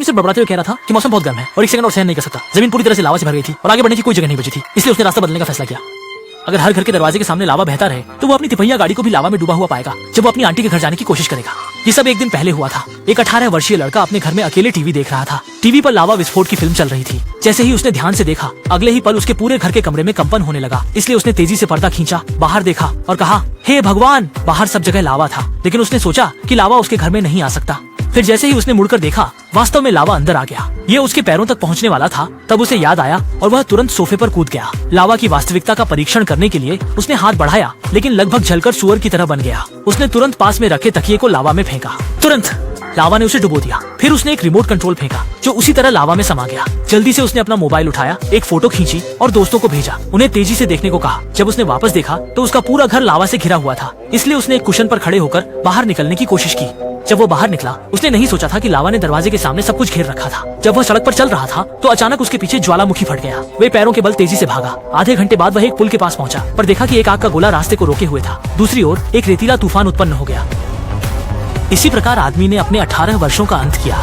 से बड़बड़ाते हुए कह रहा था कि मौसम बहुत गर्म है और एक सेकंड और सहन नहीं कर सकता। जमीन पूरी तरह से लावा से भर गई थी और आगे बढ़ने की कोई जगह नहीं बची थी, इसलिए उसने रास्ता बदलने का फैसला किया। अगर हर घर के दरवाजे के सामने लावा बहता रहे तो वो अपनी तिपहिया गाड़ी को भी लावा में डूबा हुआ पाएगा जब वो अपनी आंटी के घर जाने की कोशिश करेगा। ये सब एक दिन पहले हुआ था। एक 18 वर्षीय लड़का अपने घर में अकेले टीवी देख रहा था। टीवी पर लावा विस्फोट की फिल्म चल रही थी। जैसे ही उसने ध्यान से देखा, अगले ही पल उसके पूरे घर के कमरे में कंपन होने लगा। इसलिए उसने तेजी से पर्दा खींचा, बाहर देखा और कहा, हे भगवान! बाहर सब जगह लावा था, लेकिन उसने सोचा कि लावा उसके घर में नहीं आ सकता। फिर जैसे ही उसने मुड़कर देखा, वास्तव में लावा अंदर आ गया। ये उसके पैरों तक पहुंचने वाला था। तब उसे याद आया और वह तुरंत सोफे पर कूद गया। लावा की वास्तविकता का परीक्षण करने के लिए उसने हाथ बढ़ाया, लेकिन लगभग जलकर सुअर की तरह बन गया। उसने तुरंत पास में रखे तकिए को लावा में फेंका। तुरंत लावा ने उसे डुबो दिया। फिर उसने एक रिमोट कंट्रोल फेंका जो उसी तरह लावा में समा गया। जल्दी से उसने अपना मोबाइल उठाया, एक फोटो खींची और दोस्तों को भेजा। उन्हें तेजी से देखने को कहा। जब उसने वापस देखा तो उसका पूरा घर लावा से घिरा हुआ था। इसलिए उसने एक कुशन पर खड़े होकर बाहर निकलने की कोशिश की। जब वो बाहर निकला, उसने नहीं सोचा था कि लावा ने दरवाजे के सामने सब कुछ घेर रखा था। जब वह सड़क पर चल रहा था तो अचानक उसके पीछे ज्वालामुखी फट गया। वे पैरों के बल तेजी से भागा। आधे घंटे बाद वह एक पुल के पास पहुंचा, पर देखा कि एक आग का गोला रास्ते को रोके हुए था। दूसरी ओर एक रेतीला तूफान उत्पन्न हो गया। इसी प्रकार आदमी ने अपने 18 वर्षों का अंत किया।